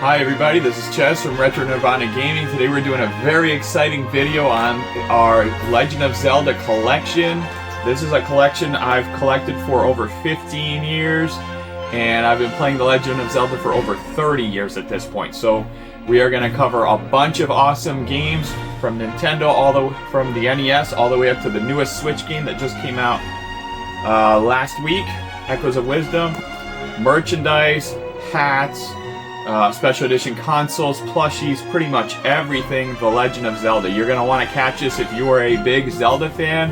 Hi everybody, this is Ches from Retro Nirvana Gaming. Today we're doing a very exciting video on our Legend of Zelda collection. This is a collection I've collected for over 15 years, and I've been playing The Legend of Zelda for over 30 years at this point. So we are going to cover a bunch of awesome games from Nintendo, from the NES, all the way up to the newest Switch game that just came out last week, Echoes of Wisdom, merchandise, hats, special edition consoles, plushies, pretty much everything The Legend of Zelda. You're going to want to catch this if you are a big Zelda fan.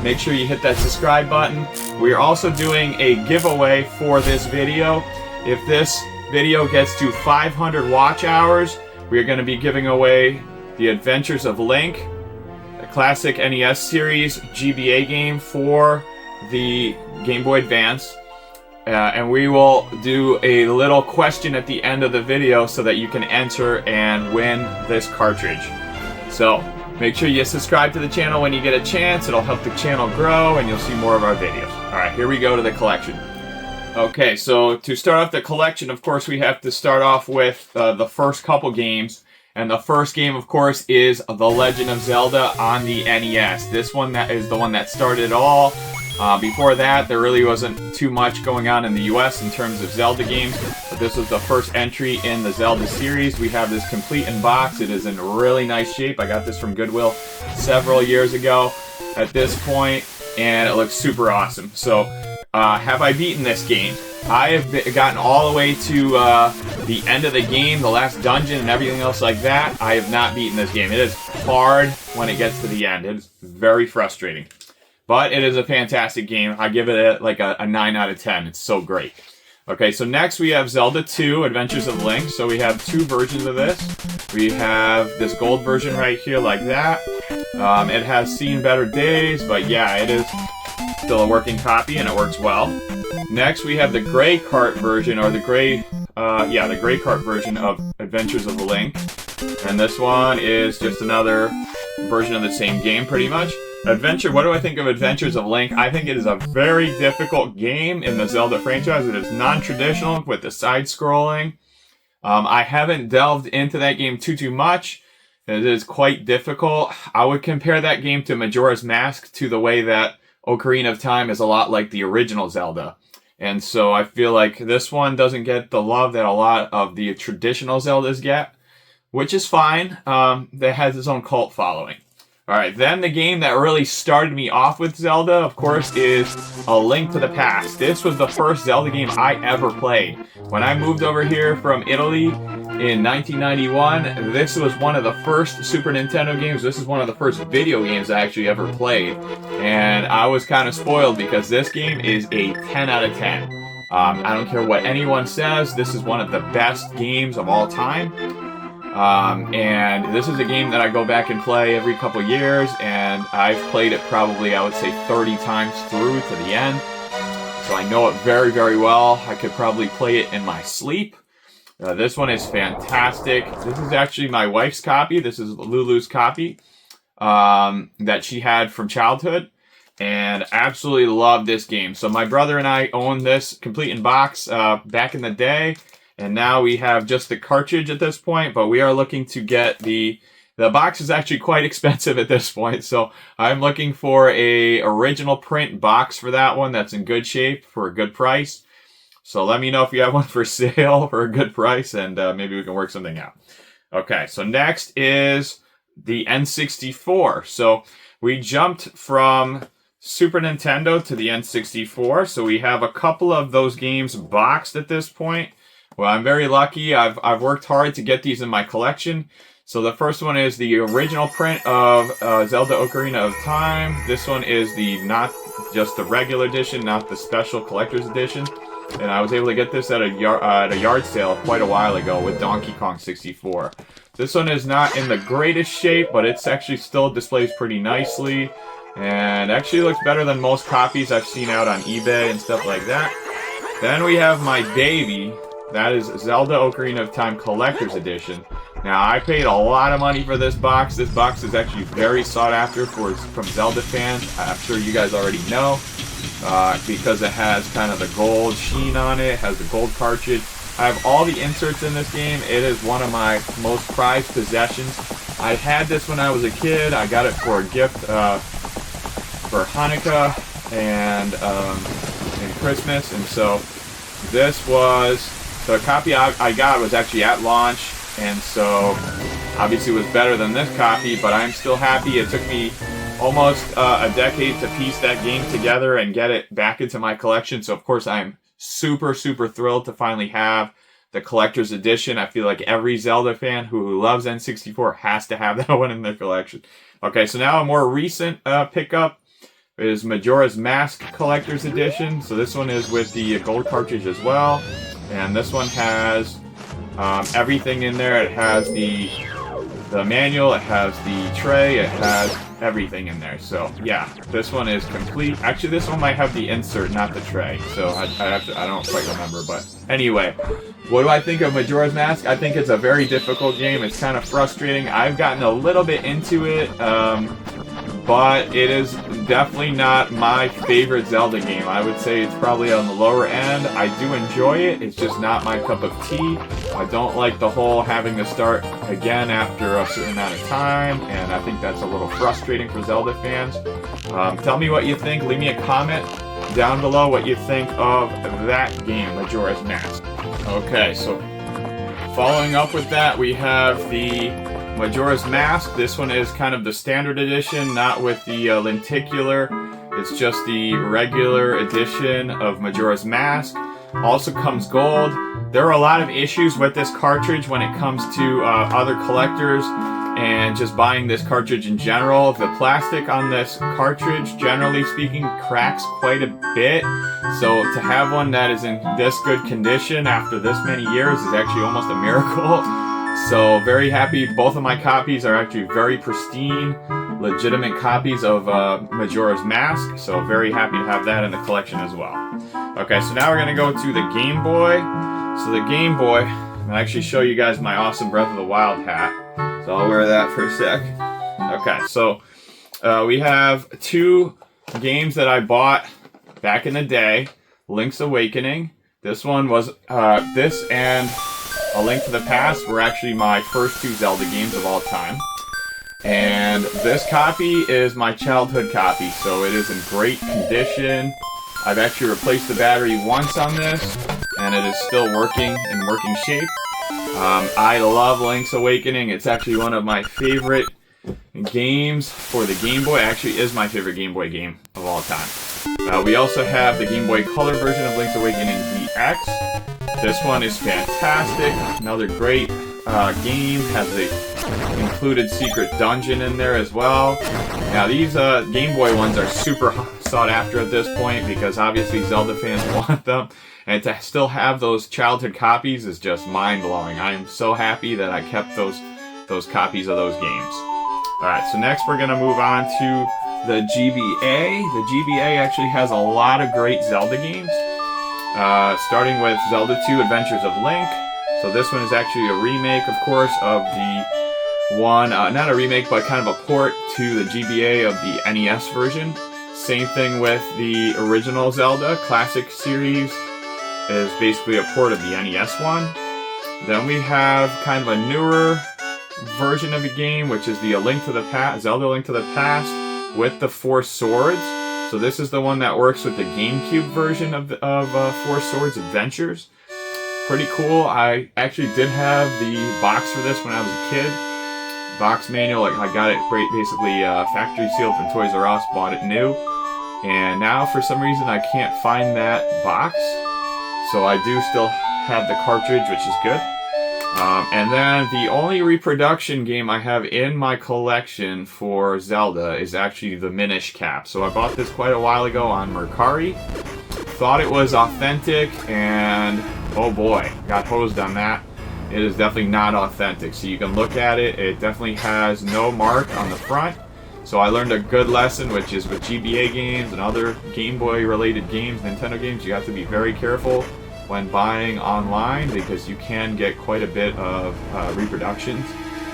Make sure you hit that subscribe button. We are also doing a giveaway for this video. If this video gets to 500 watch hours, we are going to be giving away The Adventures of Link, a classic NES series GBA game for the Game Boy Advance. And we will do a little question at the end of the video so that you can enter and win this cartridge. So make sure you subscribe to the channel when you get a chance. It'll help the channel grow and you'll see more of our videos. Alright, here we go to the collection. Okay, so to start off the collection, of course, we have to start off with the first couple games. And the first game, of course, is The Legend of Zelda on the NES. This one is the one that started it all. Before that, there really wasn't too much going on in the US in terms of Zelda games, but this was the first entry in the Zelda series. We have this complete in box. It is in really nice shape. I got this from Goodwill several years ago at this point, and it looks super awesome. So, have I beaten this game? I have gotten all the way to the end of the game, the last dungeon and everything else like that. I have not beaten this game. It is hard when it gets to the end. It is very frustrating. But it is a fantastic game. I give it like a 9 out of 10. It's so great. Okay, so next we have Zelda 2, Adventures of Link. So we have two versions of this. We have this gold version right here like that. It has seen better days, but yeah, it is still a working copy and it works well. Next we have the gray cart version, or the gray cart version of Adventures of Link. And this one is just another version of the same game pretty much. What do I think of Adventures of Link? I think it is a very difficult game in the Zelda franchise. It is non-traditional with the side-scrolling. I haven't delved into that game too much. It is quite difficult. I would compare that game to Majora's Mask, to the way that Ocarina of Time is a lot like the original Zelda. And so I feel like this one doesn't get the love that a lot of the traditional Zeldas get, which is fine. That has its own cult following. Alright, then the game that really started me off with Zelda, of course, is A Link to the Past. This was the first Zelda game I ever played. When I moved over here from Italy in 1991, this was one of the first Super Nintendo games. This is one of the first video games I actually ever played. And I was kind of spoiled because this game is a 10 out of 10. I don't care what anyone says, this is one of the best games of all time. And this is a game that I go back and play every couple years, and I've played it probably, I would say, 30 times through to the end. So I know it very, very well. I could probably play it in my sleep. This one is fantastic. This is actually my wife's copy. This is Lulu's copy that she had from childhood, and absolutely love this game. So my brother and I owned this complete in box back in the day. And now we have just the cartridge at this point, but we are looking to get the box is actually quite expensive at this point, so I'm looking for a original print box for that one that's in good shape for a good price. So let me know if you have one for sale for a good price, and maybe we can work something out. Okay, so next is the N64. So we jumped from Super Nintendo to the N64, so we have a couple of those games boxed at this point. Well, I'm very lucky. I've worked hard to get these in my collection. So the first one is the original print of Zelda Ocarina of Time. This one is not just the regular edition, not the special collector's edition. And I was able to get this at a yard sale quite a while ago with Donkey Kong 64. This one is not in the greatest shape, but it's actually still displays pretty nicely. And actually looks better than most copies I've seen out on eBay and stuff like that. Then we have my baby. That is Zelda Ocarina of Time Collector's Edition. Now, I paid a lot of money for this box. This box is actually very sought after from Zelda fans. I'm sure you guys already know. Because it has kind of the gold sheen on it. It has the gold cartridge. I have all the inserts in this game. It is one of my most prized possessions. I had this when I was a kid. I got it for a gift for Hanukkah and Christmas, and so this was the copy I got was actually at launch, and so obviously it was better than this copy, but I'm still happy. It took me almost a decade to piece that game together and get it back into my collection, so of course I'm super thrilled to finally have the collector's edition. I feel like every Zelda fan who loves N64 has to have that one in their collection. Okay, so now a more recent pickup is Majora's Mask Collector's Edition. So this one is with the gold cartridge as well, and this one has everything in there. It has the manual, it has the tray, it has everything in there. So yeah, this one is complete. Actually, this one might have the insert, not the tray. So I don't quite remember, but anyway, what do I think of Majora's Mask? I think it's a very difficult game. It's kind of frustrating. I've gotten a little bit into it, but it is definitely not my favorite Zelda game. I would say it's probably on the lower end. I do enjoy it. It's just not my cup of tea. I don't like the whole having to start again after a certain amount of time, and I think that's a little frustrating for Zelda fans. Tell me what you think. Leave me a comment down below what you think of that game, Majora's Mask. Okay, so following up with that, we have the Majora's Mask. This one is kind of the standard edition, not with the lenticular. It's just the regular edition of Majora's Mask. Also comes gold. There are a lot of issues with this cartridge when it comes to other collectors and just buying this cartridge in general. The plastic on this cartridge, generally speaking, cracks quite a bit. So to have one that is in this good condition after this many years is actually almost a miracle. So very happy. Both of my copies are actually very pristine, legitimate copies of Majora's Mask. So very happy to have that in the collection as well. Okay, so now we're going to go to the Game Boy. So the Game Boy, I'll actually show you guys my awesome Breath of the Wild hat. So I'll wear that for a sec. Okay, so we have two games that I bought back in the day. Link's Awakening. This one was, this and A Link to the Past were actually my first two Zelda games of all time. And this copy is my childhood copy, so it is in great condition. I've actually replaced the battery once on this, and it is still working in working shape. I love Link's Awakening. It's actually one of my favorite games for the Game Boy. Actually is my favorite Game Boy game of all time. We also have the Game Boy Color version of Link's Awakening DX. This one is fantastic. Another great game. Has the included secret dungeon in there as well. Now these Game Boy ones are super sought after at this point because obviously Zelda fans want them. And to still have those childhood copies is just mind-blowing. I am so happy that I kept those copies of those games. Alright, so next we're going to move on to the GBA. The GBA actually has a lot of great Zelda games. Starting with Zelda 2 Adventures of Link. So this one is actually a remake, of course, of the one, not a remake, but kind of a port to the GBA of the NES version. Same thing with the original Zelda Classic Series. Is basically a port of the NES one. Then we have kind of a newer version of the game, which is the Zelda Link to the Past with the Four Swords. So this is the one that works with the GameCube version of Four Swords Adventures. Pretty cool. I actually did have the box for this when I was a kid. Box manual, like I got it basically factory sealed from Toys R Us, bought it new. And now for some reason I can't find that box. So I do still have the cartridge, which is good. And then the only reproduction game I have in my collection for Zelda is actually the Minish Cap. So I bought this quite a while ago on Mercari. Thought it was authentic, and oh boy, got hosed on that. It is definitely not authentic. So you can look at it. It definitely has no mark on the front. So I learned a good lesson, which is with GBA games and other Game Boy related games, Nintendo games, you have to be very careful when buying online because you can get quite a bit of reproductions.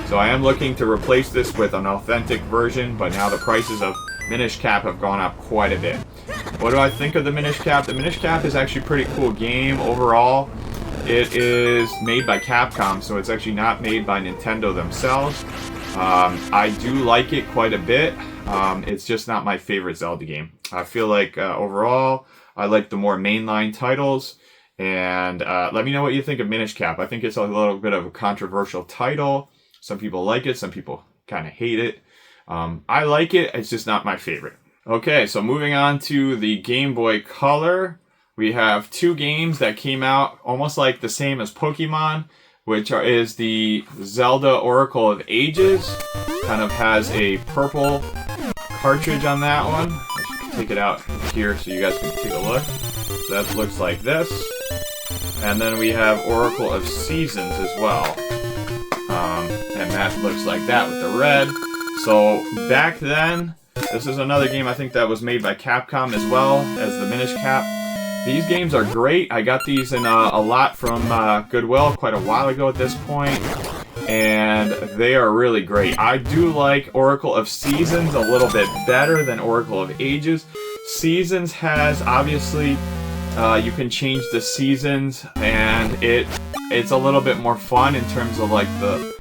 So I am looking to replace this with an authentic version, but now the prices of Minish Cap have gone up quite a bit. What do I think of the Minish Cap? The Minish Cap is actually a pretty cool game overall. It is made by Capcom, so it's actually not made by Nintendo themselves. I do like it quite a bit. It's just not my favorite Zelda game. I feel like overall, I like the more mainline titles. And let me know what you think of Minish Cap. I think it's a little bit of a controversial title. Some people like it, some people kind of hate it. I like it, it's just not my favorite. Okay, so moving on to the Game Boy Color. We have two games that came out almost like the same as Pokemon, which is the Zelda Oracle of Ages. Kind of has a purple cartridge on that one. I should take it out here so you guys can take a look. So that looks like this. And then we have Oracle of Seasons as well. And that looks like that with the red. So back then, this is another game I think that was made by Capcom as well as the Minish Cap. These games are great. I got these in a lot from Goodwill quite a while ago at this point, and they are really great. I do like Oracle of Seasons a little bit better than Oracle of Ages. Seasons has, obviously, you can change the seasons, and it's a little bit more fun in terms of like the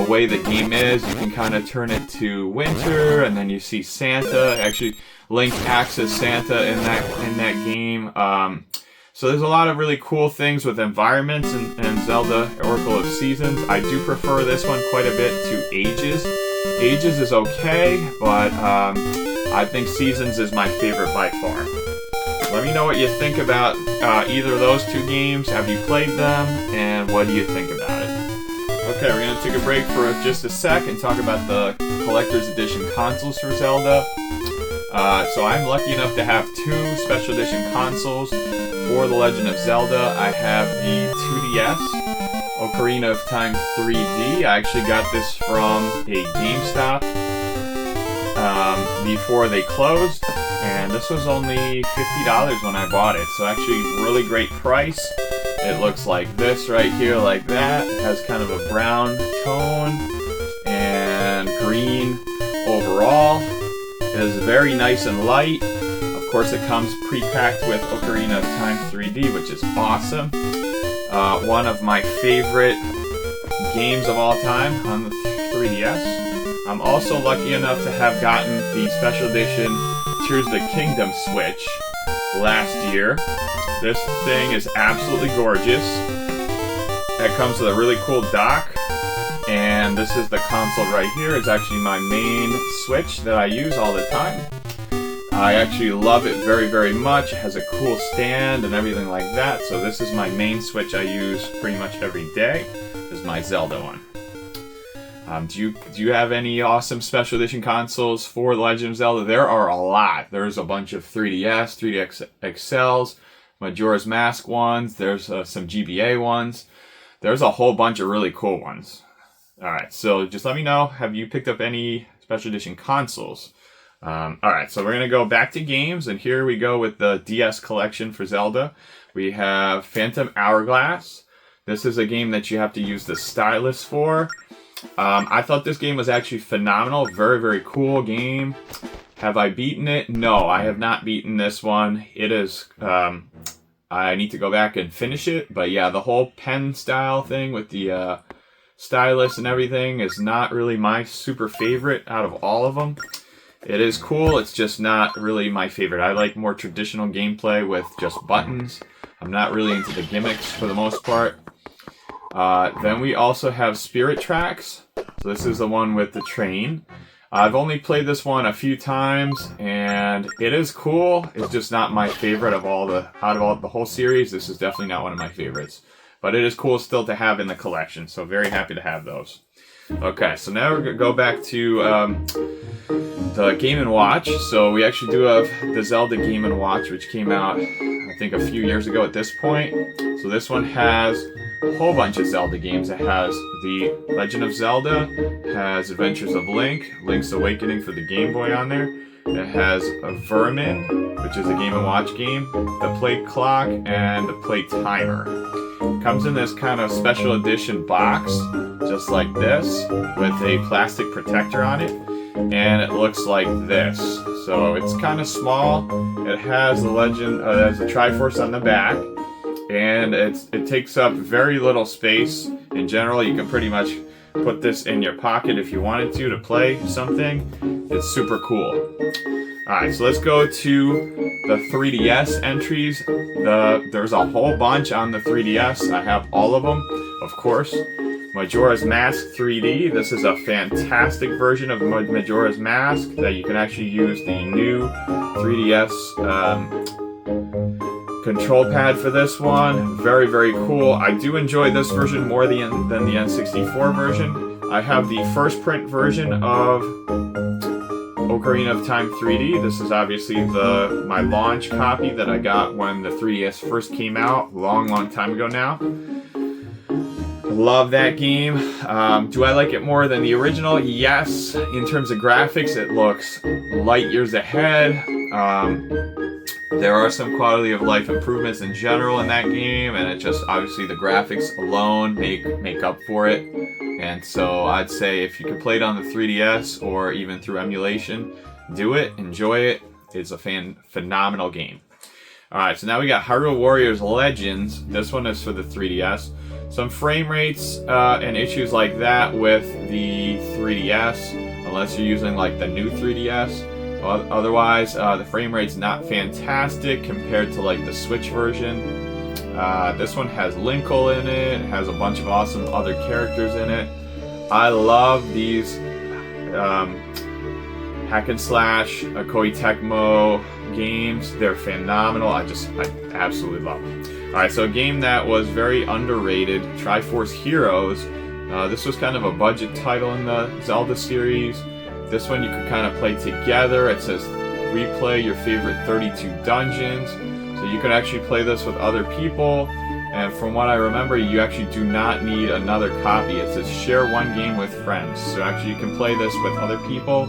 way the game is. You can kind of turn it to winter, and then you see Santa. Actually, Link acts as Santa in that game. So there's a lot of really cool things with environments and Zelda Oracle of Seasons. I do prefer this one quite a bit to Ages. Ages is okay, but I think Seasons is my favorite by far. Let me know what you think about either of those two games. Have you played them, and what do you think about it? Okay, we're going to take a break for just a sec and talk about the Collector's Edition consoles for Zelda. So I'm lucky enough to have two Special Edition consoles for The Legend of Zelda. I have the 2DS, Ocarina of Time 3D. I actually got this from a GameStop before they closed, and this was only $50 when I bought it. So actually, really great price. It looks like this right here, like that. It has kind of a brown tone and green overall. It is very nice and light. Of course, it comes pre-packed with Ocarina of Time 3D, which is awesome. One of my favorite games of all time on the 3DS. I'm also lucky enough to have gotten the Special Edition Tears of the Kingdom Switch last year. This thing is absolutely gorgeous. It comes with a really cool dock, and this is the console right here. It's actually my main Switch that I use all the time. I actually love it very, very much. It has a cool stand and everything like that, so this is my main Switch I use pretty much every day. This is my Zelda one. Do you have any awesome Special Edition consoles for The Legend of Zelda? There are a lot. There's a bunch of 3DS, 3D XLs, Majora's Mask ones. There's some GBA ones. There's a whole bunch of really cool ones. Alright, so just let me know. Have you picked up any Special Edition consoles? Alright, so we're going to go back to games, and here we go with the DS collection for Zelda. We have Phantom Hourglass. This is a game that you have to use the stylus for. I thought this game was actually phenomenal. Very, very cool game. Have I beaten it? No, I have not beaten this one. It is, I need to go back and finish it. But yeah, the whole pen style thing with the stylus and everything is not really my super favorite out of all of them. It is cool, it's just not really my favorite. I like more traditional gameplay with just buttons. I'm not really into the gimmicks for the most part. Then we also have Spirit Tracks. So this is the one with the train. I've only played this one a few times, and it is cool. It's just not my favorite out of the whole series. This is definitely not one of my favorites. But it is cool still to have in the collection, so very happy to have those. Okay, so now we're going to go back to the Game & Watch. So we actually do have the Zelda Game & Watch, which came out, I think, a few years ago at this point. So this one has a whole bunch of Zelda games. It has The Legend of Zelda, has Adventures of Link, Link's Awakening for the Game Boy on there. It has Vermin, which is a Game & Watch game, the Plate Clock, and the Plate Timer. It comes in this kind of special edition box, just like this, with a plastic protector on it, and it looks like this. So it's kind of small. It has the legend, it has the Triforce on the back. and it takes up very little space. In general, you can pretty much put this in your pocket if you wanted to play something. It's super cool. Alright, so let's go to the 3DS entries. There's a whole bunch on the 3DS. I have all of them, of course. Majora's Mask 3D. This is a fantastic version of Majora's Mask that you can actually use the new 3DS control pad for this one. Very, very cool. I do enjoy this version more than the N64 version. I have the first print version of Ocarina of Time 3D. This is obviously my launch copy that I got when the 3DS first came out, long time ago now. Love that game. Do I like it more than the original? Yes. In terms of graphics, it looks light years ahead. There are some quality of life improvements in general in that game, and it just obviously the graphics alone make up for it. And so I'd say if you can play it on the 3DS or even through emulation, do it, enjoy it. It's a phenomenal game. Alright, so now we got Hyrule Warriors Legends. This one is for the 3DS. Some frame rates and issues like that with the 3DS, unless you're using like the new 3DS. Otherwise, the frame rate's not fantastic compared to like the Switch version. This one has Linkle in it, has a bunch of awesome other characters in it. I love these hack and slash Koei Tecmo games. They're phenomenal. I absolutely love them. Alright, so a game that was very underrated, Triforce Heroes. This was kind of a budget title in the Zelda series. This one you can kind of play together. It says replay your favorite 32 dungeons. So you can actually play this with other people. And from what I remember, you actually do not need another copy. It says share one game with friends. So actually you can play this with other people,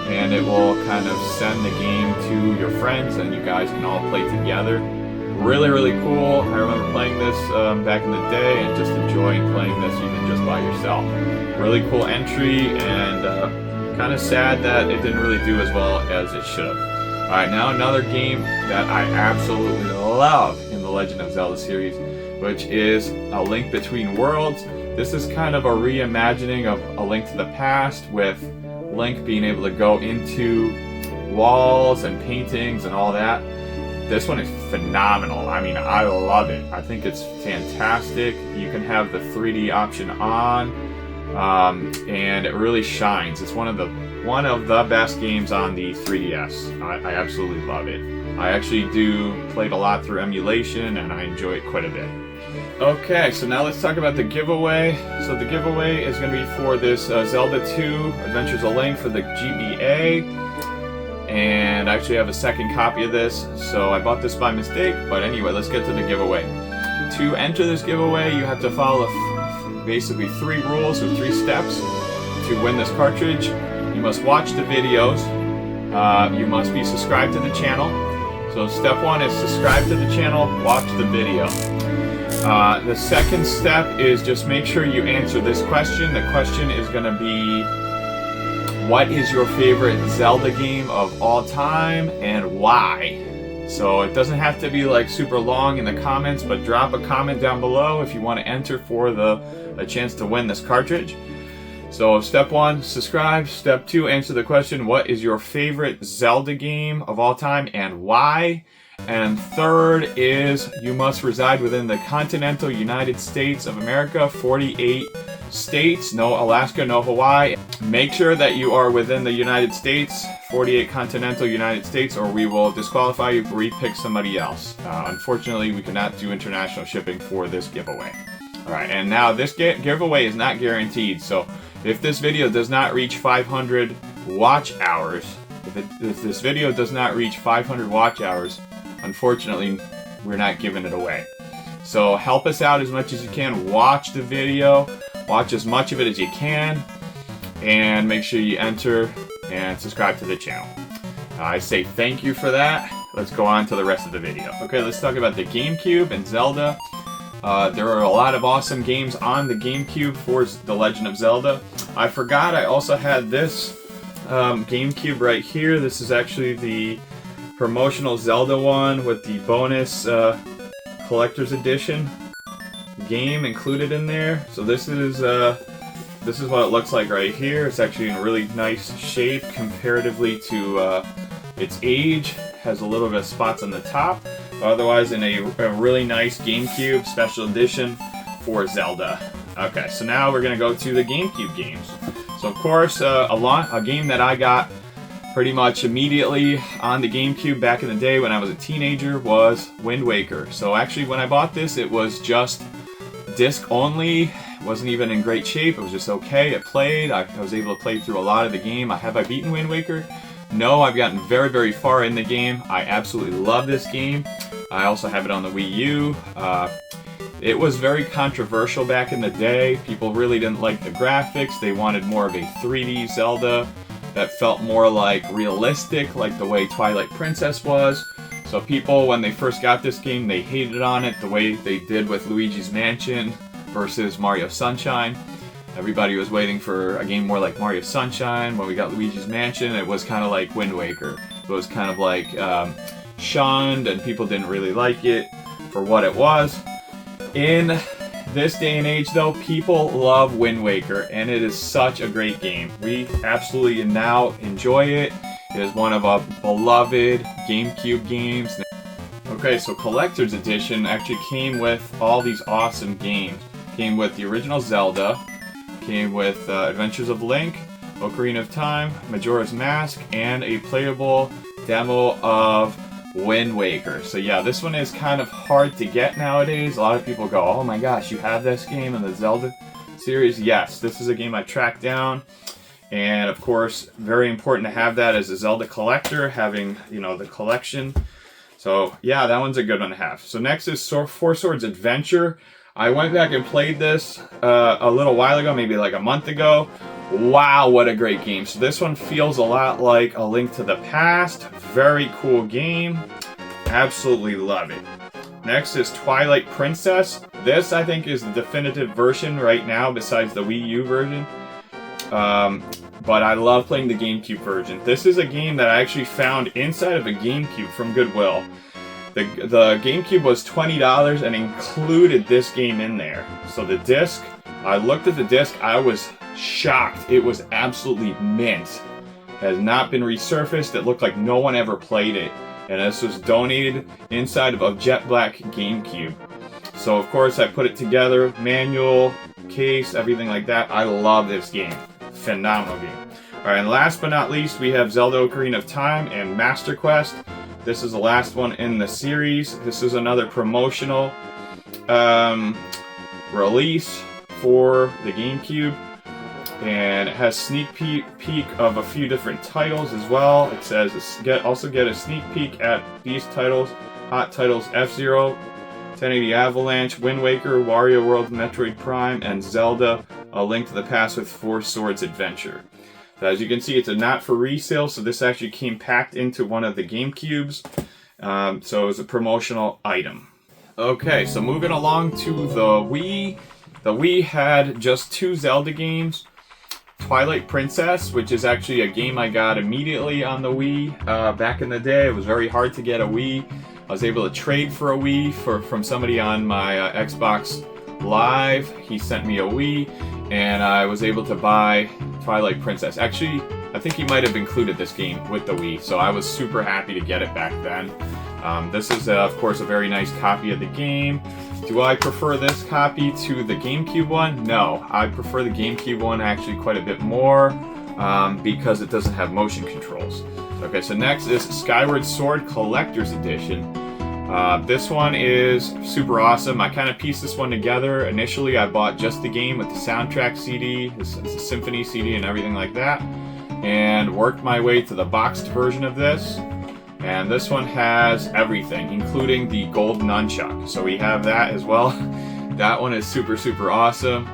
and it will kind of send the game to your friends, and you guys can all play together. Really, really cool. I remember playing this back in the day and just enjoying playing this even just by yourself. Really cool entry, and kind of sad that it didn't really do as well as it should have. Alright, now another game that I absolutely love in the Legend of Zelda series, which is A Link Between Worlds. This is kind of a reimagining of A Link to the Past, with Link being able to go into walls and paintings and all that. This one is phenomenal. I mean, I love it. I think it's fantastic. You can have the 3D option on, and it really shines. It's one of the best games on the 3DS. I absolutely love it. I actually played a lot through emulation, and I enjoy it quite a bit. Okay, so now let's talk about the giveaway. So the giveaway is going to be for this Zelda 2 Adventures of Link for the GBA. And I actually have a second copy of this, so I bought this by mistake. But anyway, let's get to the giveaway. To enter this giveaway, you have to follow basically 3 rules or 3 steps to win this cartridge. You must watch the videos. You must be subscribed to the channel. So step 1 is subscribe to the channel, watch the video. The second step is just make sure you answer this question. The question is going to be, what is your favorite Zelda game of all time and why? So it doesn't have to be like super long in the comments, but drop a comment down below if you want to enter for a chance to win this cartridge. So step 1, subscribe. Step 2, answer the question, what is your favorite Zelda game of all time and why? And third is you must reside within the continental United States of America, 48 states, no Alaska, no Hawaii. Make sure that you are within the United States, 48 continental United States, or we will disqualify you, re-pick somebody else. Unfortunately, we cannot do international shipping for this giveaway. Alright, and now this giveaway is not guaranteed, so if this video does not reach 500 watch hours, if this video does not reach 500 watch hours, unfortunately, we're not giving it away. So help us out as much as you can. Watch the video. Watch as much of it as you can. And make sure you enter and subscribe to the channel. I say thank you for that. Let's go on to the rest of the video. Okay, let's talk about the GameCube and Zelda. There are a lot of awesome games on the GameCube for The Legend of Zelda. I forgot I also had this GameCube right here. This is actually the promotional Zelda one with the bonus collector's edition game included in there. So this is what it looks like right here. It's actually in really nice shape comparatively to its age. Has a little bit of spots on the top, but otherwise in a really nice GameCube special edition for Zelda. Okay, so now we're gonna go to the GameCube games. So of course, a game that I got pretty much immediately on the GameCube back in the day when I was a teenager was Wind Waker. So actually when I bought this, it was just disc only. Wasn't even in great shape. It was just okay. It played. I was able to play through a lot of the game. Have I beaten Wind Waker? No, I've gotten very, very far in the game. I absolutely love this game. I also have it on the Wii U. It was very controversial back in the day. People really didn't like the graphics. They wanted more of a 3D Zelda that felt more like realistic, like the way Twilight Princess was. So people, when they first got this game, they hated on it the way they did with Luigi's Mansion versus Mario Sunshine. Everybody was waiting for a game more like Mario Sunshine. When we got Luigi's Mansion, it was kind of like Wind Waker. It was kind of like shunned, and people didn't really like it for what it was. In this day and age, though, people love Wind Waker, and it is such a great game. We absolutely now enjoy it. It is one of our beloved GameCube games. Okay, so Collector's Edition actually came with all these awesome games. Came with the original Zelda, came with Adventures of Link, Ocarina of Time, Majora's Mask, and a playable demo of Wind Waker. So yeah, this one is kind of hard to get nowadays. A lot of people go, oh my gosh, you have this game in the Zelda series? Yes, this is a game I tracked down. And of course, very important to have that as a Zelda collector, having, you know, the collection. So yeah, that one's a good one to have. So next is Four Swords Adventure. I went back and played this a little while ago, maybe like a month ago. Wow, what a great game. So this one feels a lot like A Link to the Past. Very cool game. Absolutely love it. Next is Twilight Princess. This, I think, is the definitive version right now besides the Wii U version. But I love playing the GameCube version. This is a game that I actually found inside of a GameCube from Goodwill. The GameCube was $20 and included this game in there. So the disc, I looked at the disc, I was shocked. It was absolutely mint. It has not been resurfaced. It looked like no one ever played it. And this was donated inside of a jet black GameCube. So of course I put it together, manual, case, everything like that. I love this game. Phenomenal game. Alright, and last but not least, we have Zelda Ocarina of Time and Master Quest. This is the last one in the series. This is another promotional release for the GameCube. And it has sneak peek of a few different titles as well. It says also get a sneak peek at these titles. Hot Titles F-Zero, 1080 Avalanche, Wind Waker, Wario World, Metroid Prime, and Zelda A Link to the Past with Four Swords Adventure. So as you can see, it's a not for resale, so this actually came packed into one of the GameCubes. So it was a promotional item. Okay, so moving along to the Wii. The Wii had just 2 Zelda games. Twilight Princess, which is actually a game I got immediately on the Wii. Back in the day, it was very hard to get a Wii. I was able to trade for a Wii from somebody on my Xbox Live. He sent me a Wii, and I was able to buy Twilight Princess. Actually, I think he might have included this game with the Wii, so I was super happy to get it back then. This is, of course, a very nice copy of the game. Do I prefer this copy to the GameCube one? No, I prefer the GameCube one actually quite a bit more because it doesn't have motion controls. Okay, so next is Skyward Sword Collector's Edition. This one is super awesome. I kind of pieced this one together. Initially, I bought just the game with the soundtrack CD, the Symphony CD, and everything like that, and worked my way to the boxed version of this. And this one has everything, including the gold nunchuck. So we have that as well. That one is super, super awesome.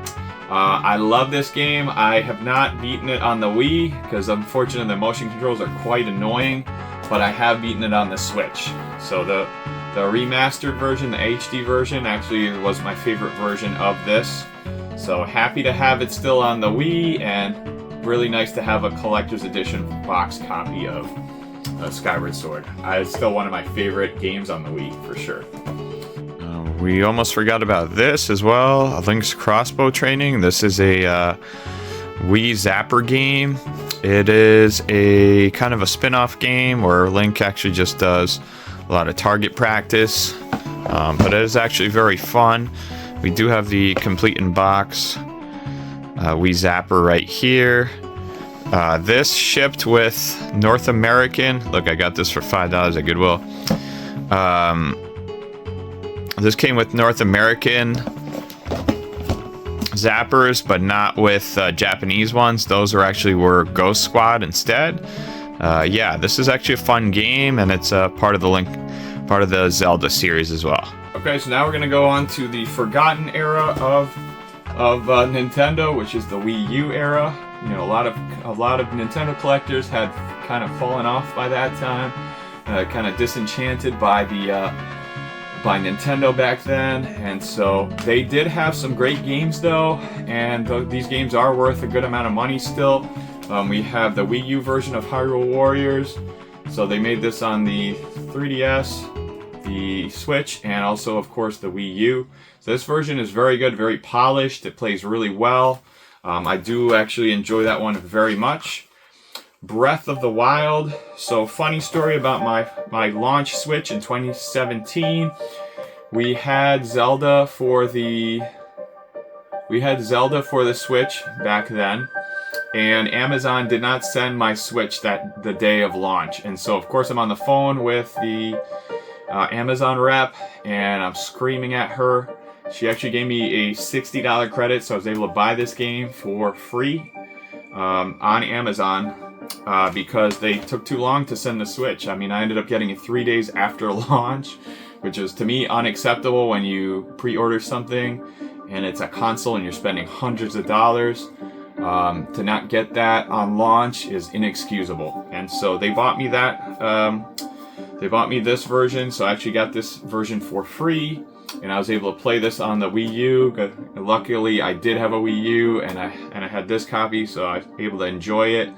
I love this game. I have not beaten it on the Wii, because unfortunately the motion controls are quite annoying, but I have beaten it on the Switch. So the remastered version, the HD version, actually was my favorite version of this. So happy to have it still on the Wii, and really nice to have a collector's edition box copy of Skyward Sword. It's still one of my favorite games on the Wii, for sure. we almost forgot about this as well. Link's Crossbow Training. This is a Wii Zapper game. It is a kind of a spin-off game where Link actually just does a lot of target practice, but it is actually very fun. We do have the complete in box Wii Zapper right here. This shipped with North American. Look, I got this for $5 at Goodwill. This came with North American zappers, but not with Japanese ones. Those were Ghost Squad instead. Yeah, this is actually a fun game, and it's part of the Zelda series as well. Okay, so now we're gonna go on to the forgotten era of Nintendo, which is the Wii U era. You know, a lot of Nintendo collectors had kind of fallen off by that time, kind of disenchanted by Nintendo back then, and so they did have some great games though, and these games are worth a good amount of money still. We have the Wii U version of Hyrule Warriors, so they made this on the 3DS, the Switch, and also of course the Wii U. So this version is very good, very polished, it plays really well. I do actually enjoy that one very much. Breath of the Wild. So funny story about my launch Switch in 2017. We had Zelda for the Switch back then, and Amazon did not send my Switch the day of launch. And so of course I'm on the phone with the Amazon rep, and I'm screaming at her. She actually gave me a $60 credit, so I was able to buy this game for free on Amazon. Because they took too long to send the Switch. I mean, I ended up getting it 3 days after launch, which is to me unacceptable when you pre-order something and it's a console and you're spending hundreds of dollars. To not get that on launch is inexcusable. And so they bought me they bought me this version, so I actually got this version for free, and I was able to play this on the Wii U. Luckily, I did have a Wii U, and I had this copy, so I was able to enjoy it.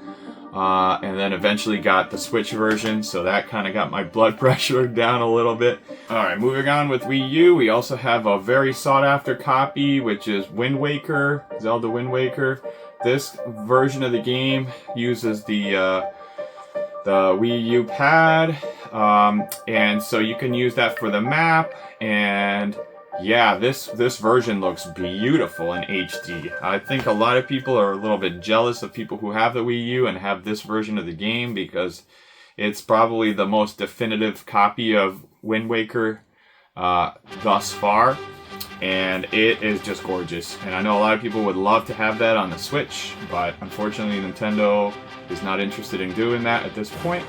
And then eventually got the Switch version, so that kind of got my blood pressure down a little bit. Alright, moving on with Wii U, we also have a very sought after copy, which is Wind Waker, Zelda Wind Waker. This version of the game uses the Wii U pad, and so you can use that for the map, and yeah, this version looks beautiful in HD. I think a lot of people are a little bit jealous of people who have the Wii U and have this version of the game, because it's probably the most definitive copy of Wind Waker thus far, and it is just gorgeous. And I know a lot of people would love to have that on the Switch, but unfortunately Nintendo is not interested in doing that at this point.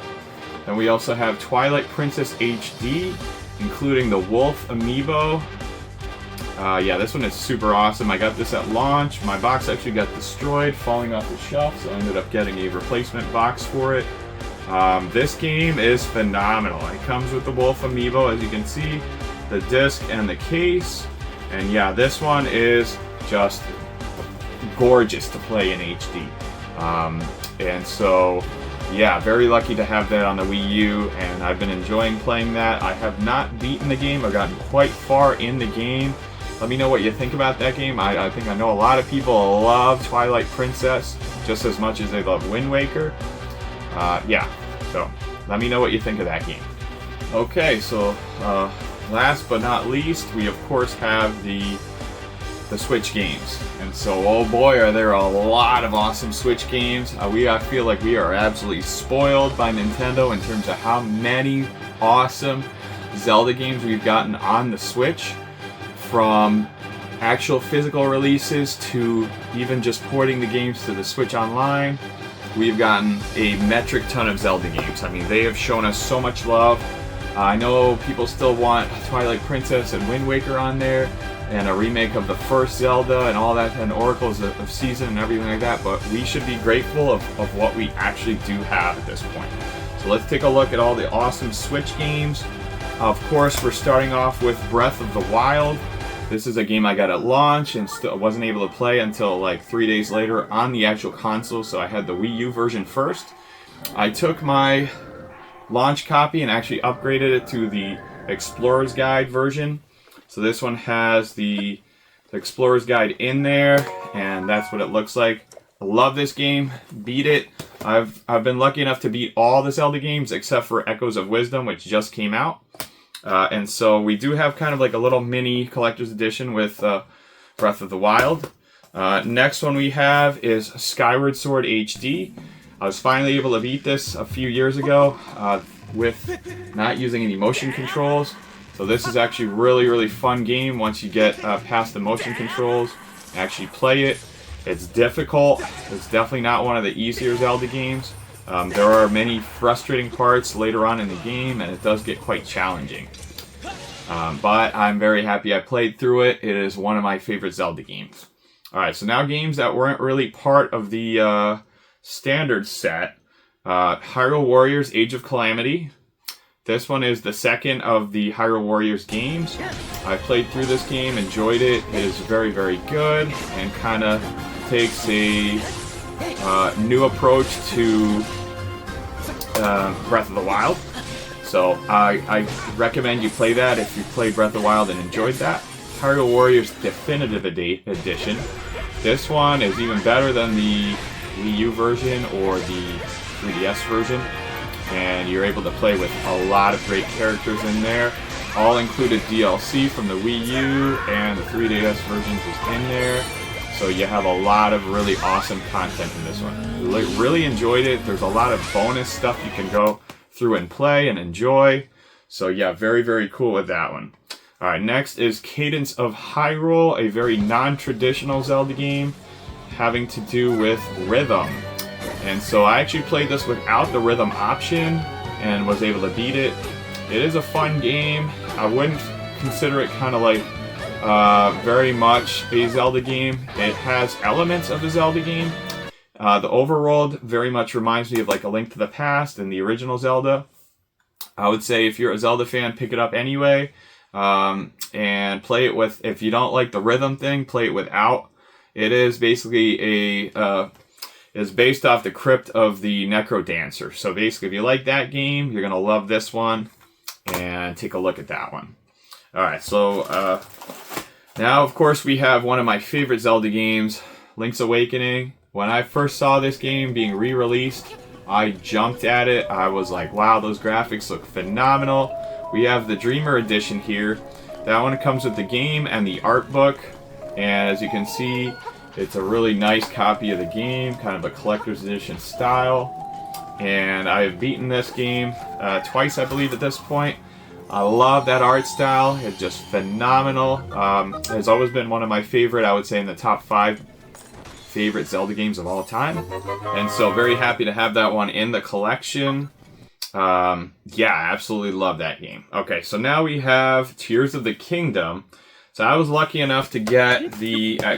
And we also have Twilight Princess HD, including the Wolf Amiibo. Yeah, this one is super awesome. I got this at launch. My box actually got destroyed, falling off the shelf, so I ended up getting a replacement box for it. This game is phenomenal. It comes with the Wolf Amiibo, as you can see, the disc and the case. And yeah, this one is just gorgeous to play in HD. And so, yeah, very lucky to have that on the Wii U, and I've been enjoying playing that. I have not beaten the game. I've gotten quite far in the game. Let me know what you think about that game. I think I know a lot of people love Twilight Princess just as much as they love Wind Waker. Yeah, so let me know what you think of that game. Okay, so last but not least, we of course have the Switch games. And so, oh boy, are there a lot of awesome Switch games. I feel like we are absolutely spoiled by Nintendo in terms of how many awesome Zelda games we've gotten on the Switch. From actual physical releases to even just porting the games to the Switch Online, we've gotten a metric ton of Zelda games. I mean, they have shown us so much love. I know people still want Twilight Princess and Wind Waker on there, and a remake of the first Zelda and all that, and Oracles of Season and everything like that, but we should be grateful of what we actually do have at this point. So let's take a look at all the awesome Switch games. Of course, we're starting off with Breath of the Wild. This is a game I got at launch and still wasn't able to play until like 3 days later on the actual console, so I had the Wii U version first. I took my launch copy and actually upgraded it to the Explorer's Guide version. So this one has the Explorer's Guide in there, and that's what it looks like. I love this game. Beat it. I've been lucky enough to beat all the Zelda games except for Echoes of Wisdom, which just came out. And so we do have kind of like a little mini collector's edition with Breath of the Wild. Next one we have is Skyward Sword HD. I was finally able to beat this a few years ago with not using any motion controls. So this is actually really, really fun game once you get past the motion controls, actually play it. It's difficult. It's definitely not one of the easier Zelda games. There are many frustrating parts later on in the game, and it does get quite challenging. But I'm very happy I played through it. It is one of my favorite Zelda games. Alright, so now games that weren't really part of the standard set. Hyrule Warriors Age of Calamity. This one is the second of the Hyrule Warriors games. I played through this game, enjoyed it. It is very, very good, and kind of takes a new approach to Breath of the Wild. So I recommend you play that if you played Breath of the Wild and enjoyed that. Hyrule Warriors Definitive Edition. This one is even better than the Wii U version or the 3DS version. And you're able to play with a lot of great characters in there. All included DLC from the Wii U and the 3DS versions is in there. So you have a lot of really awesome content in this one. Really enjoyed it. There's a lot of bonus stuff you can go through and play and enjoy. So yeah, very, very cool with that one. Alright, next is Cadence of Hyrule, a very non-traditional Zelda game having to do with rhythm. And so I actually played this without the rhythm option and was able to beat it. It is a fun game. I wouldn't consider it kind of like very much a Zelda game. It has elements of the Zelda game. The overworld very much reminds me of like A Link to the Past and the original Zelda. I would say if you're a Zelda fan, pick it up anyway. And play it with, if you don't like the rhythm thing, play it without. It is basically is based off the Crypt of the Necro Dancer. So basically, if you like that game, you're going to love this one. And take a look at that one. Alright, so now, of course, we have one of my favorite Zelda games, Link's Awakening. When I first saw this game being re-released, I jumped at it. I was like, wow, those graphics look phenomenal. We have the Dreamer Edition here. That one comes with the game and the art book. And as you can see, it's a really nice copy of the game, kind of a collector's edition style. And I have beaten this game twice, I believe, at this point. I love that art style. It's just phenomenal. It's always been one of my favorite, I would say, in the top 5 favorite Zelda games of all time. And so very happy to have that one in the collection. Yeah, I absolutely love that game. Okay, so now we have Tears of the Kingdom. So I was lucky enough to get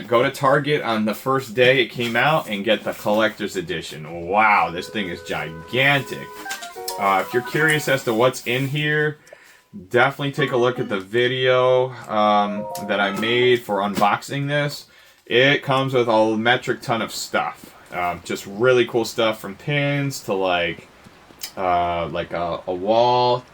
go to Target on the first day it came out and get the collector's edition. Wow, this thing is gigantic. If you're curious as to what's in here, definitely take a look at the video that I made for unboxing this. It comes with a metric ton of stuff. Just really cool stuff, from pins to like a wall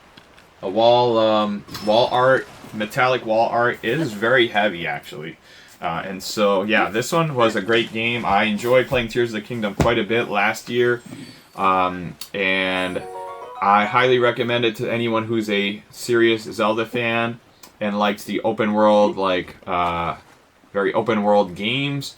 art, metallic wall art. It is very heavy, actually. And so, yeah, this one was a great game. I enjoyed playing Tears of the Kingdom quite a bit last year. And I highly recommend it to anyone who's a serious Zelda fan and likes the open world, very open world games.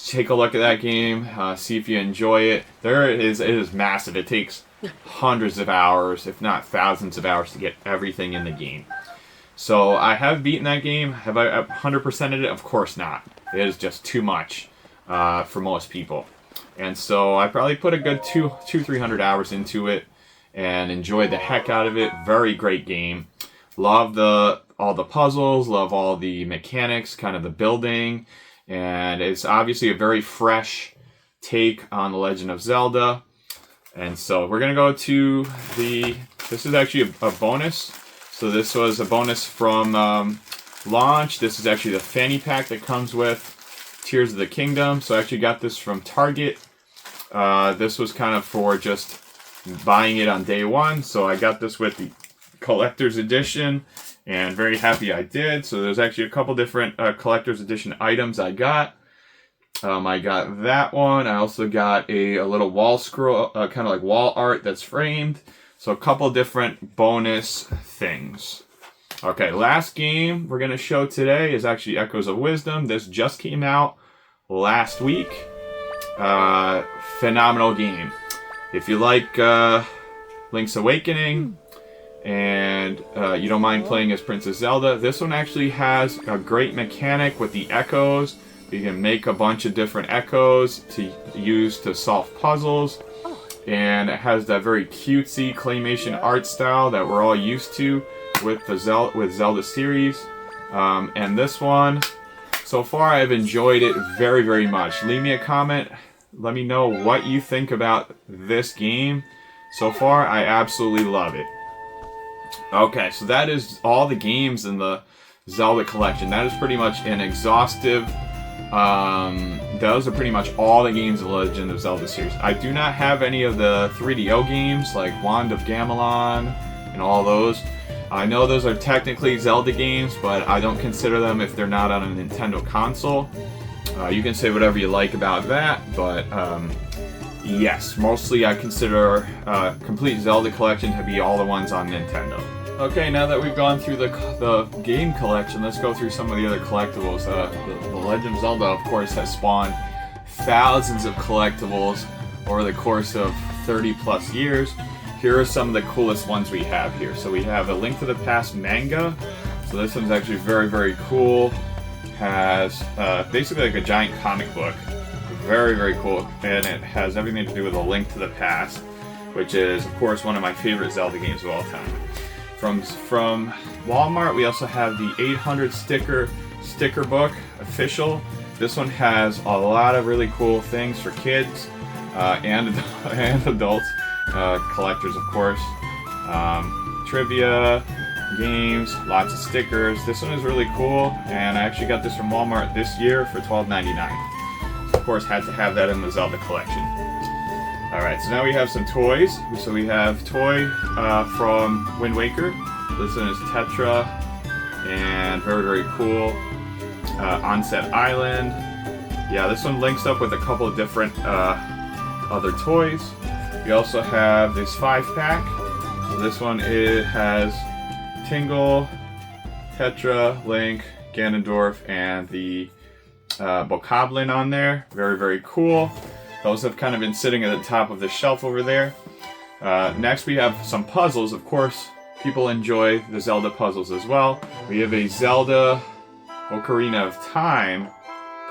Take a look at that game, see if you enjoy it. It is massive. It takes hundreds of hours, if not thousands of hours, to get everything in the game. So I have beaten that game. Have I 100%ed it? Of course not. It is just too much for most people. And so I probably put a good 300 hours into it and enjoyed the heck out of it. Very great game. Love all the puzzles, love all the mechanics, kind of the building. And it's obviously a very fresh take on The Legend of Zelda. And so we're going to go to this is actually a bonus. So this was a bonus from launch. This is actually the fanny pack that comes with Tears of the Kingdom. So I actually got this from Target. This was kind of for just buying it on day one. So I got this with the collector's edition. and very happy I did. So there's actually a couple different collector's edition items I got. I got that one. I also got a little wall scroll, kind of like wall art that's framed. So a couple different bonus things. Okay, last game we're going to show today is actually Echoes of Wisdom. This just came out last week. Phenomenal game. If you like Link's Awakening and you don't mind playing as Princess Zelda, this one actually has a great mechanic with the echoes. You can make a bunch of different echoes to use to solve puzzles. And it has that very cutesy claymation art style that we're all used to with the Zelda series. And this one, so far I've enjoyed it very, very much. Leave me a comment. Let me know what you think about this game. So far, I absolutely love it. Okay, so that is all the games in the Zelda collection. That is pretty much an exhaustive... those are pretty much all the games in the Legend of Zelda series. I do not have any of the 3DO games, like Wand of Gamelon and all those. I know those are technically Zelda games, but I don't consider them if they're not on a Nintendo console. You can say whatever you like about that, but yes, mostly I consider complete Zelda collection to be all the ones on Nintendo. Okay, now that we've gone through the game collection, let's go through some of the other collectibles. The Legend of Zelda, of course, has spawned thousands of collectibles over the course of 30 plus years. Here are some of the coolest ones we have here. So we have a Link to the Past manga. So this one's actually very, very cool. Has basically like a giant comic book. Very, very cool. And it has everything to do with A Link to the Past, which is, of course, one of my favorite Zelda games of all time. From Walmart, we also have the 800 sticker book, official. This one has a lot of really cool things for kids and adults, collectors, of course. Trivia, games, lots of stickers. This one is really cool, and I actually got this from Walmart this year for $12.99. So of course, had to have that in the Zelda collection. Alright, so now we have some toys. So we have toy from Wind Waker. This one is Tetra, and very, very cool. Onset Island. Yeah, this one links up with a couple of different other toys. We also have this 5-pack. So this one has Tingle, Tetra, Link, Ganondorf, and the Bokoblin on there. Very, very cool. Those have kind of been sitting at the top of the shelf over there. Next we have some puzzles. Of course, people enjoy the Zelda puzzles as well. We have a Zelda Ocarina of Time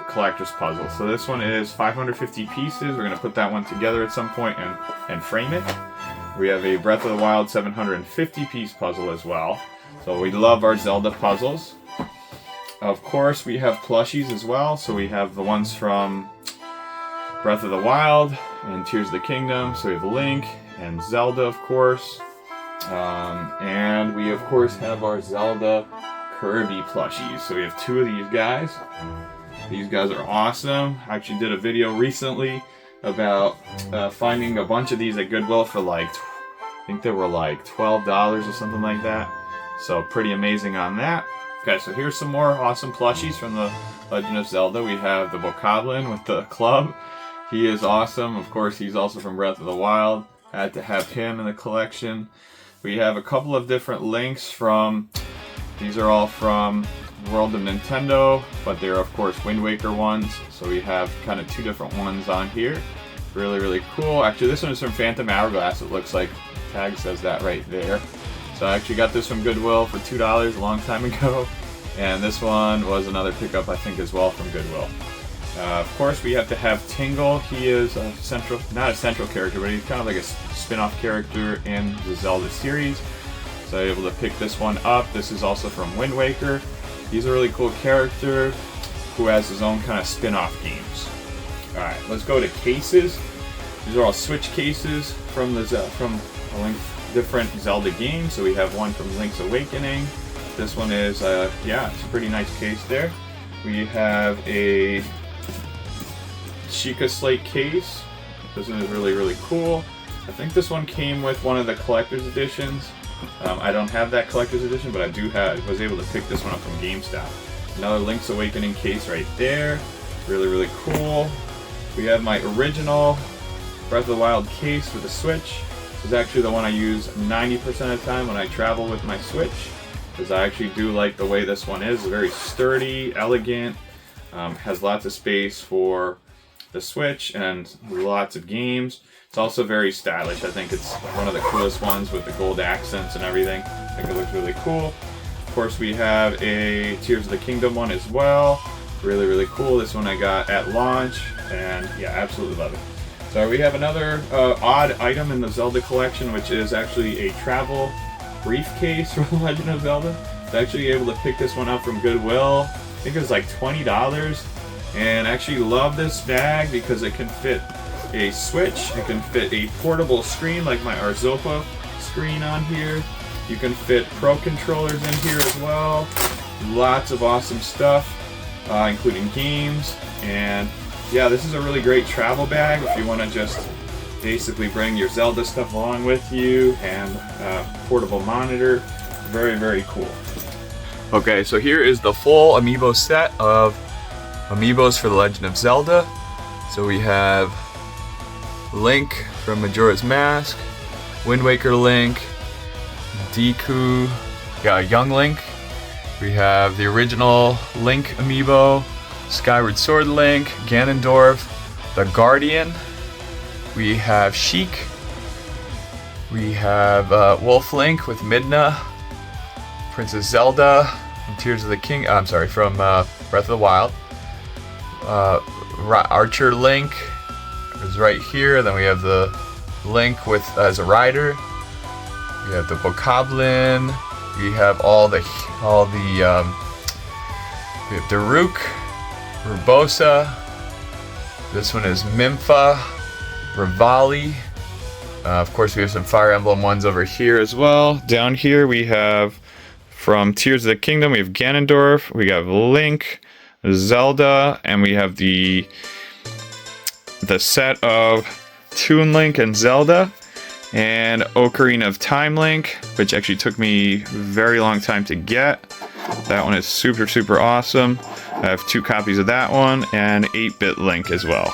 collector's puzzle. So this one is 550 pieces. We're going to put that one together at some point and frame it. We have a Breath of the Wild 750 piece puzzle as well. So we love our Zelda puzzles. Of course, we have plushies as well. So we have the ones from Breath of the Wild and Tears of the Kingdom. So we have Link and Zelda, of course. And we, of course, have our Zelda Kirby plushies. So we have 2 of these guys. These guys are awesome. I actually did a video recently about finding a bunch of these at Goodwill for like, I think they were like $12 or something like that. So pretty amazing on that. Okay, so here's some more awesome plushies from the Legend of Zelda. We have the Bokoblin with the club. He is awesome. Of course, he's also from Breath of the Wild. Had to have him in the collection. We have a couple of different links from, these are all from World of Nintendo, but they're of course Wind Waker ones. So we have kind of 2 different ones on here. Really, really cool. Actually, this one is from Phantom Hourglass. It looks like the tag says that right there. So I actually got this from Goodwill for $2 a long time ago. And this one was another pickup, I think, as well from Goodwill. Of course, we have to have Tingle. He is a central, not a central character, but he's kind of like a spin-off character in the Zelda series. So I'm able to pick this one up. This is also from Wind Waker. He's a really cool character who has his own kind of spin-off games. Alright, let's go to cases. These are all Switch cases from different Zelda games. So we have one from Link's Awakening. This one is, yeah, it's a pretty nice case there. We have a Sheikah Slate case. This one is really, really cool. I think this one came with one of the collector's editions. I don't have that collector's edition, but was able to pick this one up from GameStop. Another Link's Awakening case right there. Really, really cool. We have my original Breath of the Wild case for the Switch. This is actually the one I use 90% of the time when I travel with my Switch, because I actually do like the way this one is. It's very sturdy, elegant, has lots of space for the Switch and lots of games. It's also very stylish. I think it's one of the coolest ones with the gold accents and everything. I think it looks really cool. Of course, we have a Tears of the Kingdom one as well. Really, really cool. This one I got at launch, and yeah, absolutely love it. So we have another odd item in the Zelda collection, which is actually a travel briefcase from The Legend of Zelda. I was actually able to pick this one up from Goodwill. I think it was like $20. And I actually love this bag because it can fit a Switch, it can fit a portable screen like my Arzopa screen on here. You can fit Pro controllers in here as well. Lots of awesome stuff, including games. And yeah, this is a really great travel bag if you want to just basically bring your Zelda stuff along with you, and portable monitor. Very, very cool. Okay, so here is the full Amiibo set of Amiibos for The Legend of Zelda. So we have Link from Majora's Mask, Wind Waker Link, Deku, Young Link. We have the original Link Amiibo, Skyward Sword Link, Ganondorf, the Guardian. We have Sheik. We have Wolf Link with Midna, Princess Zelda from Tears of the King. I'm sorry, from Breath of the Wild. Archer Link is right here. Then we have the Link with as a rider. We have the Bokoblin. We have we have Daruk, Urbosa. This one is Mimfa, Rivali. Of course, we have some Fire Emblem ones over here as well. Down here we have from Tears of the Kingdom, we have Ganondorf, we have Link, Zelda, and we have the set of Toon Link and Zelda, and Ocarina of Time Link, which actually took me a very long time to get. That one is super, super awesome. I have 2 copies of that one, and 8-bit Link as well.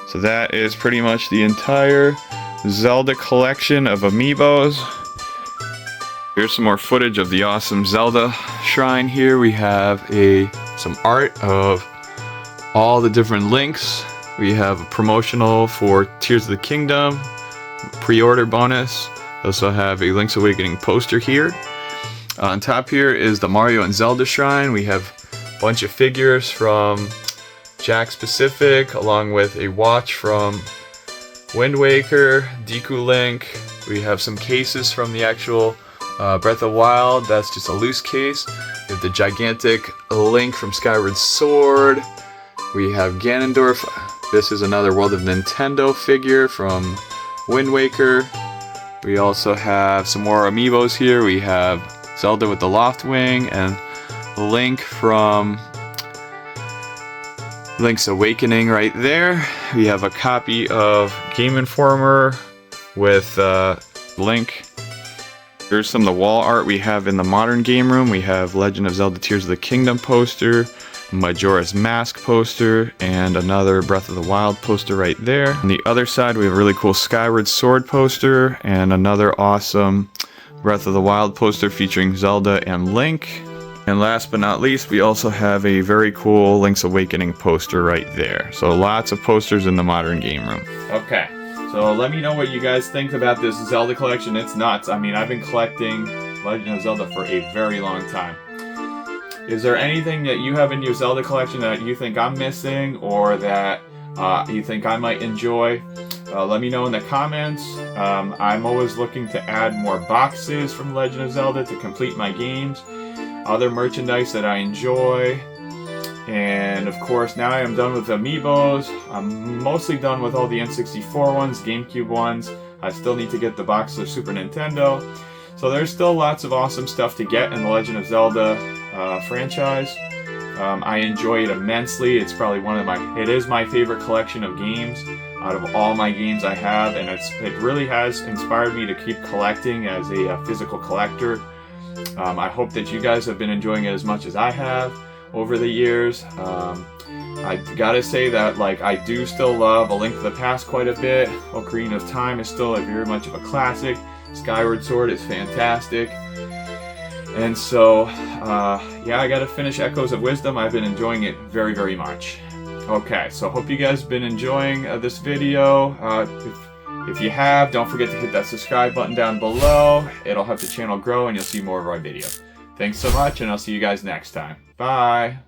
So that is pretty much the entire Zelda collection of Amiibos. Here's some more footage of the awesome Zelda shrine here. We have some art of all the different Links. We have a promotional for Tears of the Kingdom, pre-order bonus. We also have a Link's Awakening poster here. On top here is the Mario and Zelda shrine. We have a bunch of figures from Jack's Pacific, along with a watch from Wind Waker, Deku Link. We have some cases from the actual Breath of the Wild. That's just a loose case. We have the gigantic Link from Skyward Sword. We have Ganondorf. This is another World of Nintendo figure from Wind Waker. We also have some more Amiibos here. We have Zelda with the Loftwing and Link from Link's Awakening right there. We have a copy of Game Informer with Link. Here's some of the wall art we have in the modern game room. We have Legend of Zelda Tears of the Kingdom poster, Majora's Mask poster, and another Breath of the Wild poster right there. On the other side, we have a really cool Skyward Sword poster and another awesome Breath of the Wild poster featuring Zelda and Link. And last but not least, we also have a very cool Link's Awakening poster right there. So lots of posters in the modern game room. Okay, so let me know what you guys think about this Zelda collection. It's nuts. I mean, I've been collecting Legend of Zelda for a very long time. Is there anything that you have in your Zelda collection that you think I'm missing, or that you think I might enjoy? Let me know in the comments. I'm always looking to add more boxes from Legend of Zelda to complete my games. Other merchandise that I enjoy. And of course, now I am done with Amiibos. I'm mostly done with all the N64 ones, GameCube ones. I still need to get the box of Super Nintendo. So there's still lots of awesome stuff to get in the Legend of Zelda franchise. I enjoy it immensely. It's probably it is my favorite collection of games out of all my games I have, and it really has inspired me to keep collecting as a physical collector. I hope that you guys have been enjoying it as much as I have over the years. I gotta say that, like, I do still love A Link to the Past quite a bit. Ocarina of Time is still very much of a classic. Skyward Sword is fantastic. And so, yeah, I gotta finish Echoes of Wisdom. I've been enjoying it very, very much. Okay, so hope you guys have been enjoying this video. If you have, don't forget to hit that subscribe button down below. It'll help the channel grow and you'll see more of our videos. Thanks so much, and I'll see you guys next time. Bye!